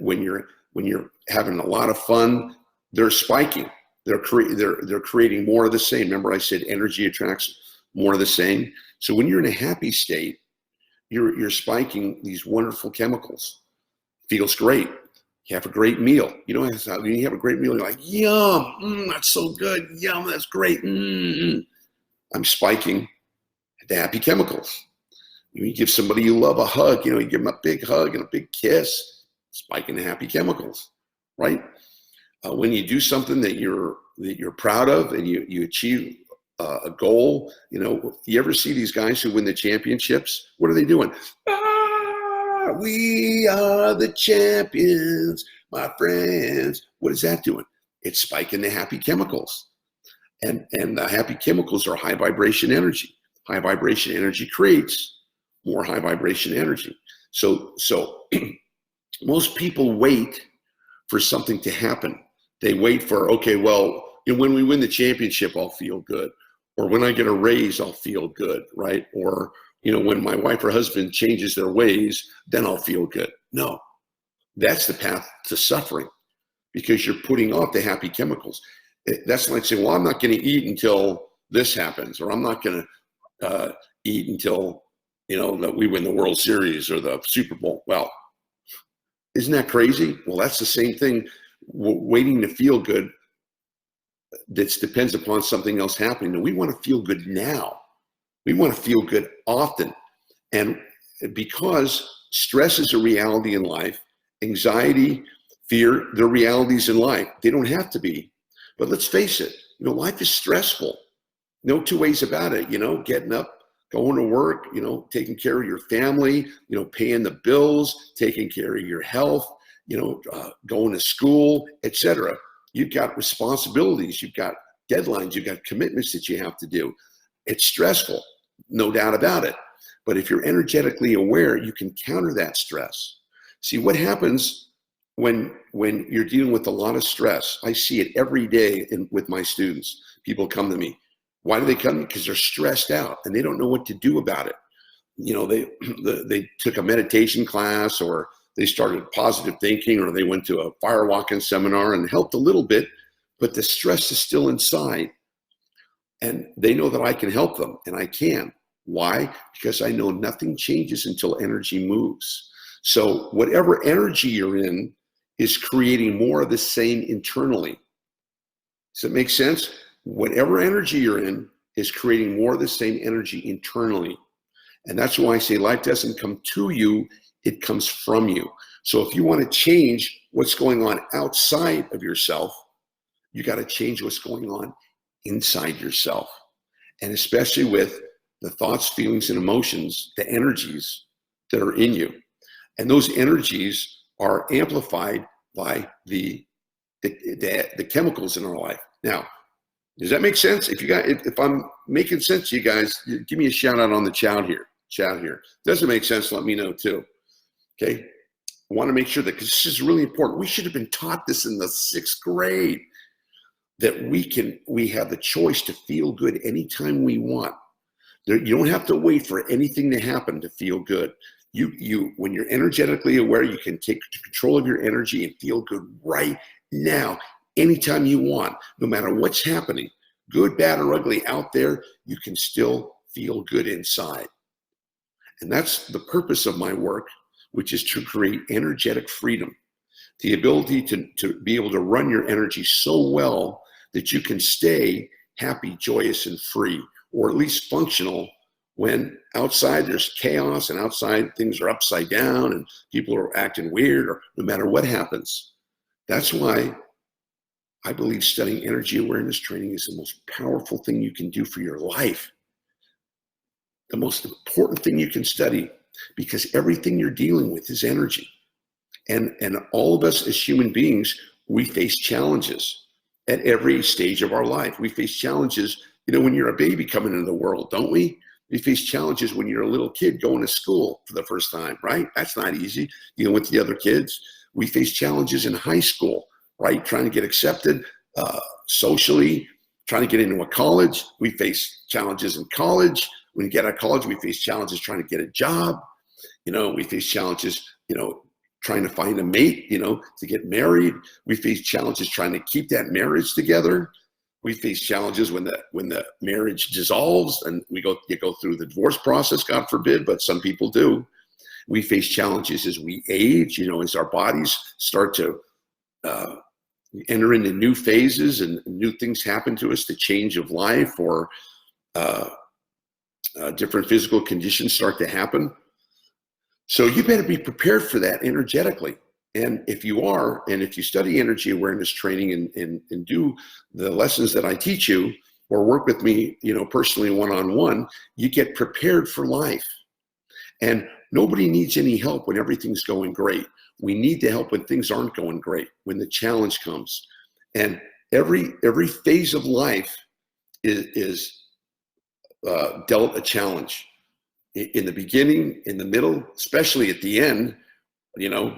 when you're having a lot of fun, they're spiking. They're creating more of the same. Remember I said energy attracts more of the same. So when you're in a happy state, you're spiking these wonderful chemicals. Feels great. You have a great meal. When you have a great meal, you're like, yum, that's so good. Yum, that's great. I'm spiking the happy chemicals. You give somebody you love a hug, you give them a big hug and a big kiss, spiking the happy chemicals, right? When you do something that you're proud of and you achieve a goal, you ever see these guys who win the championships? What are they doing? We are the champions, my friends. What is that doing? It's spiking the happy chemicals. And the happy chemicals are high vibration energy. High vibration energy creates more high vibration energy. So most people wait for something to happen. They wait for, okay, well, when we win the championship, I'll feel good. Or when I get a raise, I'll feel good, right? Or, when my wife or husband changes their ways, then I'll feel good. No, that's the path to suffering, because you're putting off the happy chemicals. That's like saying, well, I'm not going to eat until this happens, or I'm not going to eat until, that we win the World Series or the Super Bowl. Well, isn't that crazy? Well, that's the same thing. Waiting to feel good, that depends upon something else happening. And we want to feel good now. We want to feel good often. And because stress is a reality in life, anxiety, fear, they're realities in life. They don't have to be. But let's face it, life is stressful. No two ways about it. Getting up, going to work, taking care of your family, paying the bills, taking care of your health, going to school, etc. You've got responsibilities, you've got deadlines, you've got commitments that you have to do. It's stressful, no doubt about it. But if you're energetically aware, you can counter that stress. See what happens when you're dealing with a lot of stress. I see it every day with my students. People come to me. Why do they come? Because they're stressed out and they don't know what to do about it. They took a meditation class, or they started positive thinking, or they went to a fire walking seminar and helped a little bit, but the stress is still inside. And they know that I can help them, and I can. Why? Because I know nothing changes until energy moves. So whatever energy you're in is creating more of the same internally. Does that make sense? Whatever energy you're in is creating more of the same energy internally. And that's why I say life doesn't come to you, it comes from you. So if you want to change what's going on outside of yourself, you got to change what's going on inside yourself. And especially with the thoughts, feelings, and emotions, the energies that are in you. And those energies are amplified by the chemicals in our life. Now, does that make sense? If I'm making sense to you guys, give me a shout out on the chat here. Doesn't make sense, let me know too. Okay. I want to make sure that, because this is really important. We should have been taught this in the 6th grade, that we have the choice to feel good anytime we want. You don't have to wait for anything to happen to feel good. When you're energetically aware, you can take control of your energy and feel good right now, anytime you want, no matter what's happening, good, bad, or ugly out there, you can still feel good inside. And that's the purpose of my work, which is to create energetic freedom, the ability to be able to run your energy so well that you can stay happy, joyous, and free, or at least functional, when outside there's chaos and outside things are upside down and people are acting weird, or no matter what happens. That's why I believe studying energy awareness training is the most powerful thing you can do for your life. The most important thing you can study, because everything you're dealing with is energy. And all of us as human beings, we face challenges at every stage of our life. We face challenges, when you're a baby coming into the world, don't we? We face challenges when you're a little kid going to school for the first time, right? That's not easy, dealing with the other kids. We face challenges in high school, right? Trying to get accepted socially, trying to get into a college. We face challenges in college. When you get out of college, we face challenges trying to get a job. We face challenges, trying to find a mate, to get married. We face challenges trying to keep that marriage together. We face challenges when the marriage dissolves and you go through the divorce process, God forbid, but some people do. We face challenges as we age, as our bodies start to enter into new phases and new things happen to us, the change of life, or different physical conditions start to happen. So you better be prepared for that energetically. And if you are, and if you study energy awareness training and do the lessons that I teach you, or work with me, personally one-on-one, you get prepared for life. And nobody needs any help when everything's going great. We need the help when things aren't going great, when the challenge comes. And every phase of life is dealt a challenge. In the beginning, in the middle, especially at the end,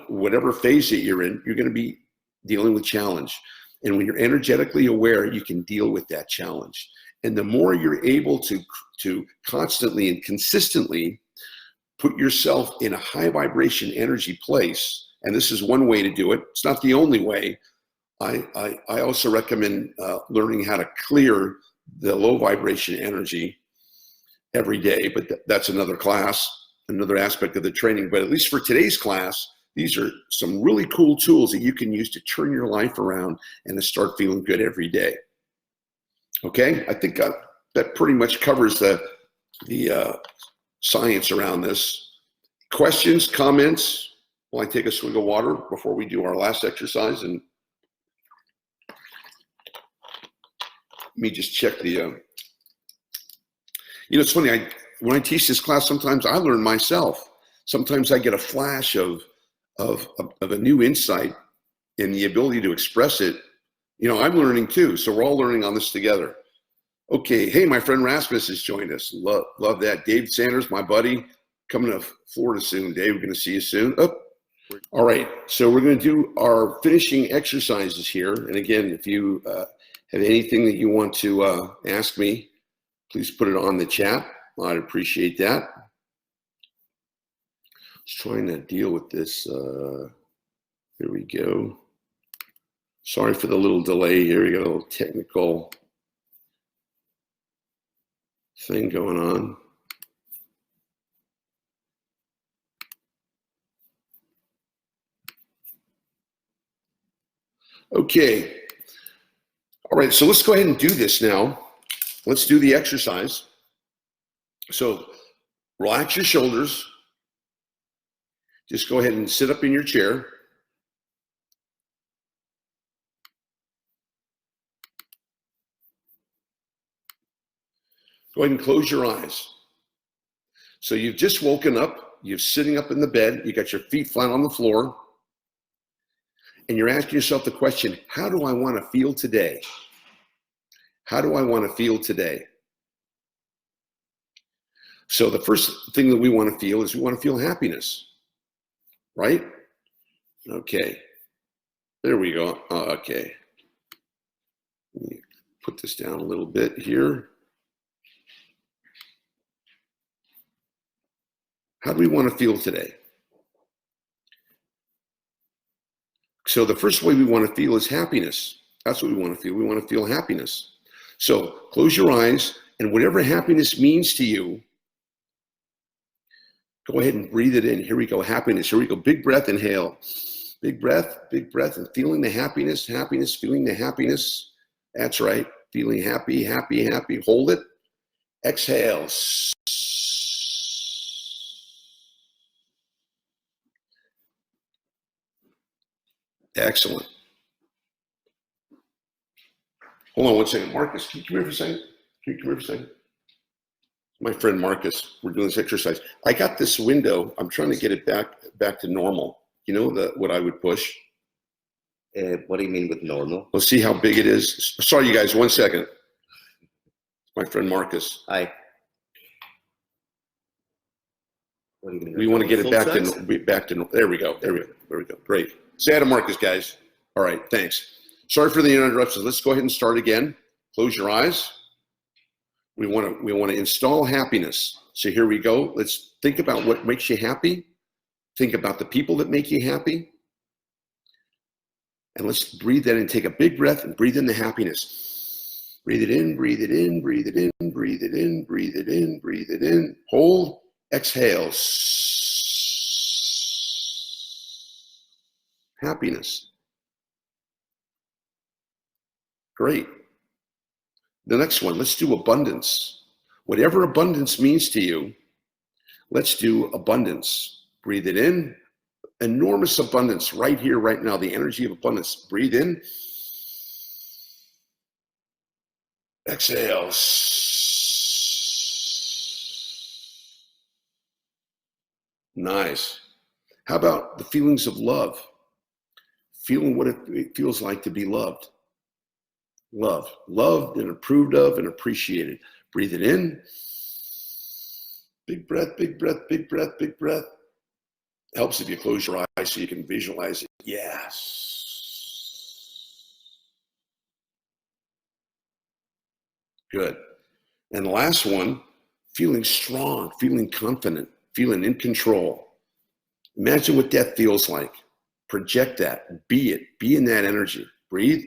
whatever phase that you're in, you're going to be dealing with challenge. And when you're energetically aware, you can deal with that challenge. And the more you're able to constantly and consistently put yourself in a high vibration energy place, and this is one way to do it. It's not the only way. I also recommend learning how to clear the low vibration energy every day, but that's another class, another aspect of the training. But at least for today's class, these are some really cool tools that you can use to turn your life around and to start feeling good every day. Okay, I think that pretty much covers the science around this. Questions, comments? While I take a swig of water before we do our last exercise, and let me just check the. It's funny. When I teach this class, sometimes I learn myself. Sometimes I get a flash of a new insight and the ability to express it. I'm learning too, so we're all learning on this together. Okay, hey, my friend Rasmus has joined us. Love that. Dave Sanders, my buddy, coming to Florida soon. Dave, we're going to see you soon. Oh, all right, so we're going to do our finishing exercises here. And again, if you have anything that you want to ask me, please put it on the chat. I'd appreciate that. Just trying to deal with this. Here we go. Sorry for the little delay here. We got a little technical thing going on. Okay. All right, so let's go ahead and do this now. Let's do the exercise. So relax your shoulders. Just go ahead and sit up in your chair. Go ahead and close your eyes. So you've just woken up. You're sitting up in the bed. You got your feet flat on the floor. And you're asking yourself the question, how do I want to feel today? How do I want to feel today? So the first thing that we want to feel is we want to feel happiness, right? Okay, there we go. Okay, let me put this down a little bit here. How do we want to feel today? So the first way we want to feel is happiness. That's what we want to feel. We want to feel happiness. So close your eyes, and whatever happiness means to you, go ahead and breathe it in. Here we go, happiness. Here we go, big breath, inhale. Big breath, and feeling the happiness, feeling the happiness. That's right, feeling happy, happy, happy. Hold it. Exhale. Excellent. Hold on one second. Marcus, can you come here for a second? Can you come here for a second? My friend Marcus, we're doing this exercise. I got this window. I'm trying to get it back to normal. You know what I would push? What do you mean with normal? Let's see how big it is. Sorry, you guys, 1 second. My friend Marcus. Hi. What do you mean? We want to get it back to there we go. There we go. Great. Say hi to Marcus, guys. All right, thanks. Sorry for the interruptions. Let's go ahead and start again. Close your eyes. We want to install happiness. So here we go. Let's think about what makes you happy. Think about the people that make you happy. And let's breathe that in. Take a big breath and breathe in the happiness. Breathe it in, breathe it in, breathe it in, breathe it in, breathe it in, breathe it in. Hold, exhale. Happiness. Great. The next one, let's do abundance. Whatever abundance means to you, let's do abundance. Breathe it in. Enormous abundance right here, right now. The energy of abundance. Breathe in. Exhale. Nice. How about the feelings of love? Feeling what it feels like to be loved. Loved and approved of and appreciated. Breathe it in. Big breath, big breath, big breath, big breath. Helps if you close your eyes so you can visualize it. Yes. Good. And the last one, feeling strong, feeling confident, feeling in control. Imagine what that feels like. Project that. Be it. Be in that energy. Breathe.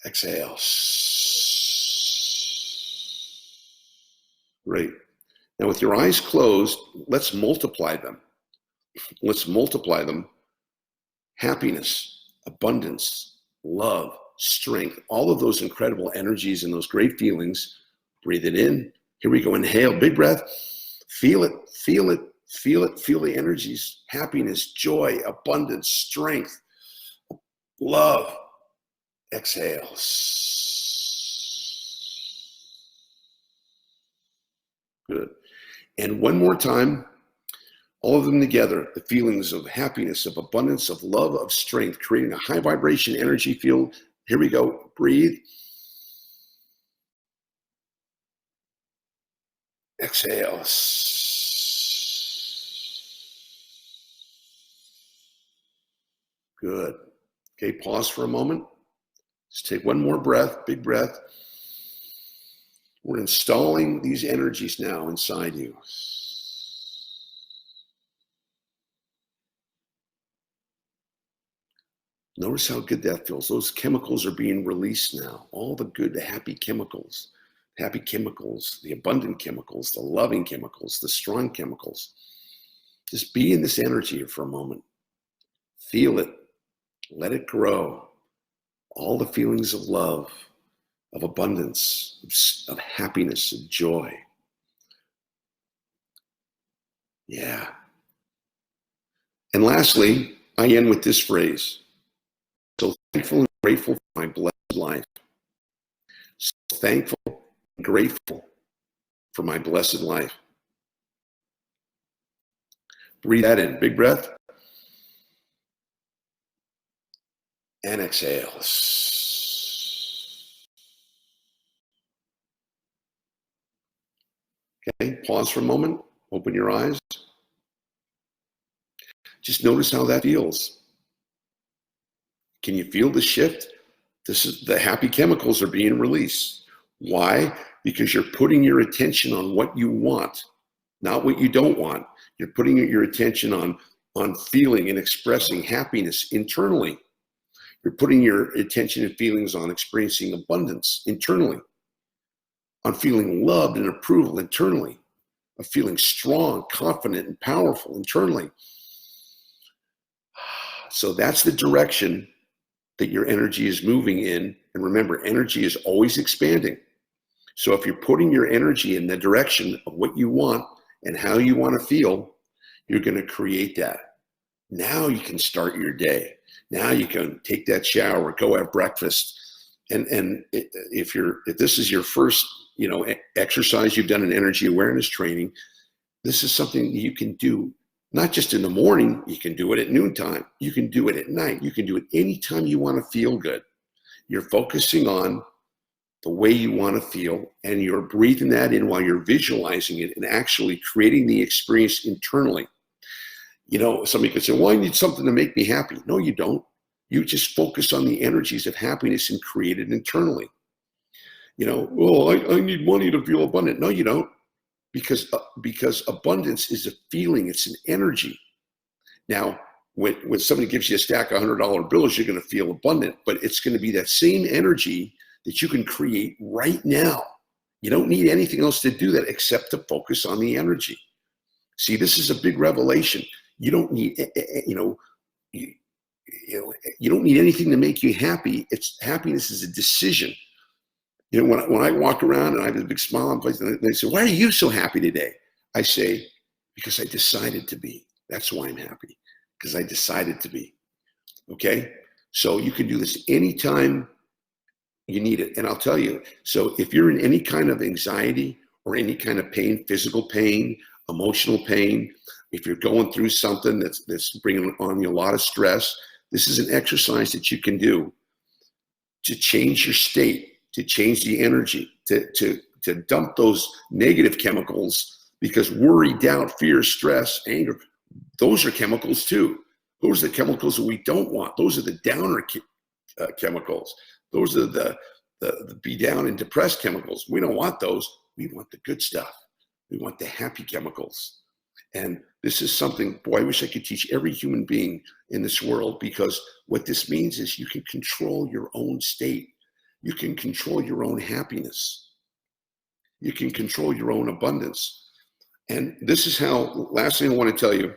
Exhale. Great. Now with your eyes closed, let's multiply them. Let's multiply them. Happiness, abundance, love, strength, all of those incredible energies and those great feelings. Breathe it in. Here we go. Inhale, big breath. Feel it, feel it, feel it. Feel the energies. Happiness, joy, abundance, strength, love. Exhale. Good. And one more time, all of them together, the feelings of happiness, of abundance, of love, of strength, creating a high vibration energy field. Here we go. Breathe. Exhale. Good. Okay, pause for a moment. Just take one more breath, big breath. We're installing these energies now inside you. Notice how good that feels. Those chemicals are being released now. All the good, the happy chemicals, the abundant chemicals, the loving chemicals, the strong chemicals. Just be in this energy for a moment. Feel it. Let it grow. All the feelings of love, of abundance, of happiness, of joy. Yeah. And lastly, I end with this phrase. So thankful and grateful for my blessed life. So thankful and grateful for my blessed life. Breathe that in. Big breath. And exhale. Okay, pause for a moment. Open your eyes. Just notice how that feels. Can you feel the shift? This is the happy chemicals are being released. Why? Because you're putting your attention on what you want, not what you don't want. You're putting your attention on feeling and expressing happiness internally. You're putting your attention and feelings on experiencing abundance internally, on feeling loved and approval internally, of feeling strong, confident, and powerful internally. So that's the direction that your energy is moving in. And remember, energy is always expanding. So if you're putting your energy in the direction of what you want and how you want to feel, you're going to create that. Now you can start your day. Now you can take that shower, go have breakfast. And if this is your first, exercise you've done in energy awareness training, this is something you can do. Not just in the morning, you can do it at noontime. You can do it at night. You can do it anytime you want to feel good. You're focusing on the way you want to feel, and you're breathing that in while you're visualizing it and actually creating the experience internally. Somebody could say, well, I need something to make me happy. No, you don't. You just focus on the energies of happiness and create it internally. I need money to feel abundant. No, you don't. Because abundance is a feeling, it's an energy. Now, when somebody gives you a stack of $100 bills, you're going to feel abundant, but it's going to be that same energy that you can create right now. You don't need anything else to do that except to focus on the energy. See, this is a big revelation. You don't need, you don't need anything to make you happy. Happiness is a decision. When I walk around and I have a big smile on my face, and they say, why are you so happy today? I say, because I decided to be. That's why I'm happy, because I decided to be. Okay? So you can do this anytime you need it. And I'll tell you, so if you're in any kind of anxiety or any kind of pain, physical pain, emotional pain, if you're going through something that's bringing on you a lot of stress, this is an exercise that you can do to change your state, to change the energy, to dump those negative chemicals, because worry, doubt, fear, stress, anger, those are chemicals too. Those are the chemicals that we don't want. Those are the downer chemicals. Those are the be down and depressed chemicals. We don't want those. We want the good stuff. We want the happy chemicals. And this is something, boy, I wish I could teach every human being in this world, because what this means is you can control your own state. You can control your own happiness. You can control your own abundance. And this is how, last thing I want to tell you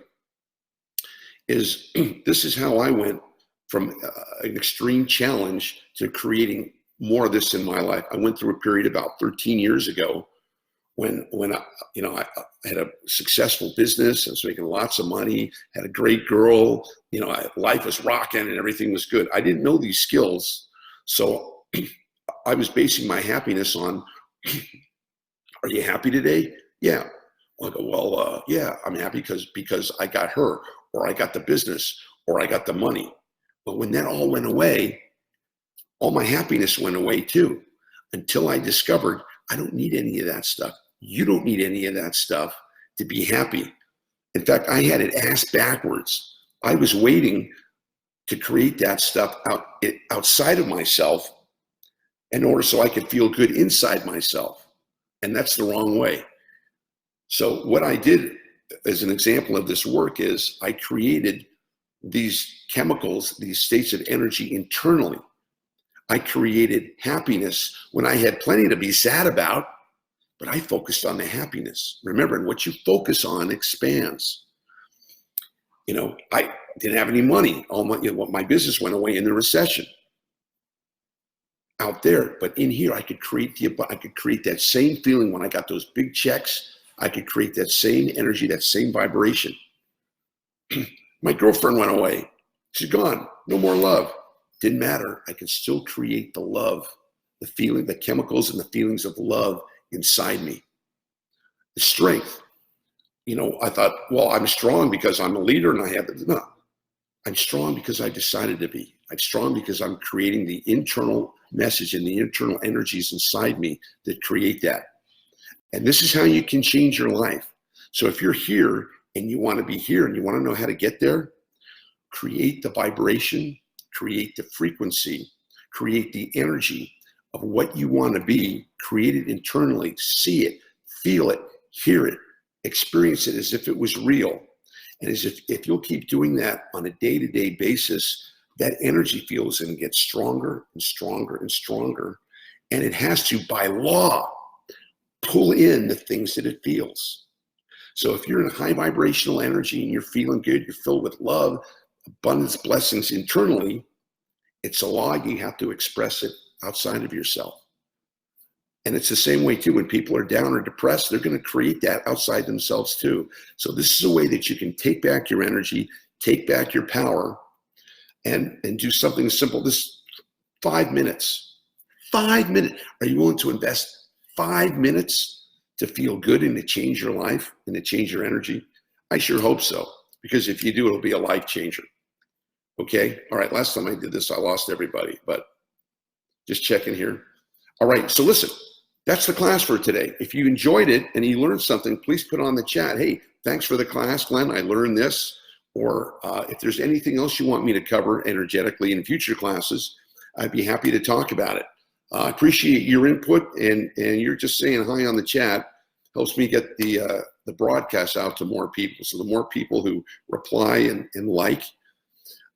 is this is how I went from an extreme challenge to creating more of this in my life. I went through a period about 13 years ago when I had a successful business. I was making lots of money, had a great girl, life was rocking and everything was good. I didn't know these skills. So I was basing my happiness on, are you happy today? Yeah. I go, well, yeah, I'm happy because I got her, or I got the business, or I got the money. But when that all went away, all my happiness went away too, until I discovered I don't need any of that stuff. You don't need any of that stuff to be happy. In fact, I had it ass backwards. I was waiting to create that stuff outside of myself in order so I could feel good inside myself. And that's the wrong way. So what I did as an example of this work is I created these chemicals, these states of energy internally. I created happiness when I had plenty to be sad about, but I focused on the happiness. Remember, what you focus on expands. I didn't have any money. My business went away in the recession out there, but in here I could create that same feeling when I got those big checks. I could create that same energy, that same vibration. My girlfriend went away. She's gone. No more love. Didn't matter. I could still create the love, the feeling, the chemicals and the feelings of love inside me. The strength. I thought, well, I'm strong because I'm a leader and I have it. No, I'm strong because I decided to be. I'm strong because I'm creating the internal message and the internal energies inside me that create that. And this is how you can change your life. So if you're here and you want to be here and you want to know how to get there, create the vibration, create the frequency, create the energy of what you want to be, create it internally, see it, feel it, hear it, experience it as if it was real. And as if you'll keep doing that on a day-to-day basis, that energy field is going to get stronger and stronger and stronger. And it has to, by law, pull in the things that it feels. So if you're in a high vibrational energy and you're feeling good, you're filled with love, abundance, blessings internally, it's a law. You have to express it outside of yourself. And it's the same way too, when people are down or depressed, they're going to create that outside themselves too. So this is a way that you can take back your energy, take back your power, and do something simple. This 5 minutes. 5 minutes. Are you willing to invest 5 minutes to feel good and to change your life and to change your energy? I sure hope so, because if you do, it'll be a life changer. Okay. All right. Last time I did this, I lost everybody, but just checking here. All right. So listen, that's the class for today. If you enjoyed it and you learned something, please put on the chat, hey, thanks for the class, Glenn. I learned this. Or if there's anything else you want me to cover energetically in future classes, I'd be happy to talk about it. I appreciate your input, and you're just saying hi on the chat helps me get the broadcast out to more people. So the more people who reply and like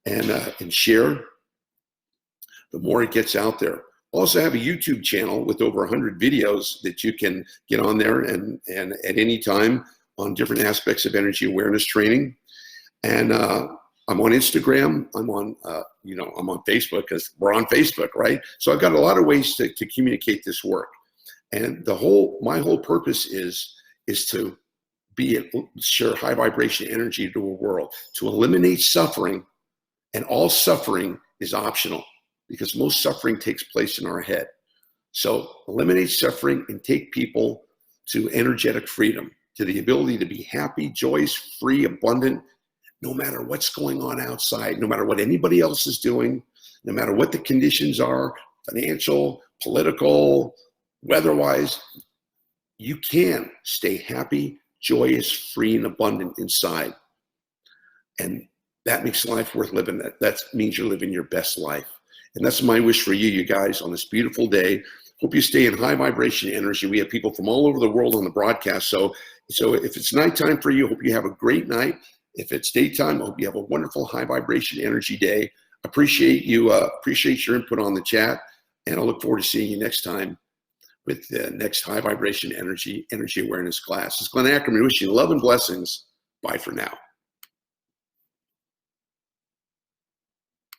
and share, the more it gets out there. Also have a YouTube channel with over 100 videos that you can get on there and at any time on different aspects of energy awareness training. And I'm on Instagram. I'm on Facebook, because we're on Facebook, right? So I've got a lot of ways to communicate this work. And my whole purpose is to share high vibration energy to a world, to eliminate suffering. And all suffering is optional, because most suffering takes place in our head. So eliminate suffering and take people to energetic freedom. to the ability to be happy, joyous, free, abundant, no matter what's going on outside, no matter what anybody else is doing, no matter what the conditions are, financial, political, weather-wise, you can stay happy, joyous, free, and abundant inside. And that makes life worth living. That means you're living your best life. And that's my wish for you guys on this beautiful day. Hope you stay in high vibration energy. We have people from all over the world on the broadcast. So if it's nighttime for you, hope you have a great night. If it's daytime, I hope you have a wonderful high vibration energy day. Appreciate you. Appreciate your input on the chat. And I look forward to seeing you next time with the next high vibration energy awareness class. It's Glenn Ackerman wishing you love and blessings. Bye for now.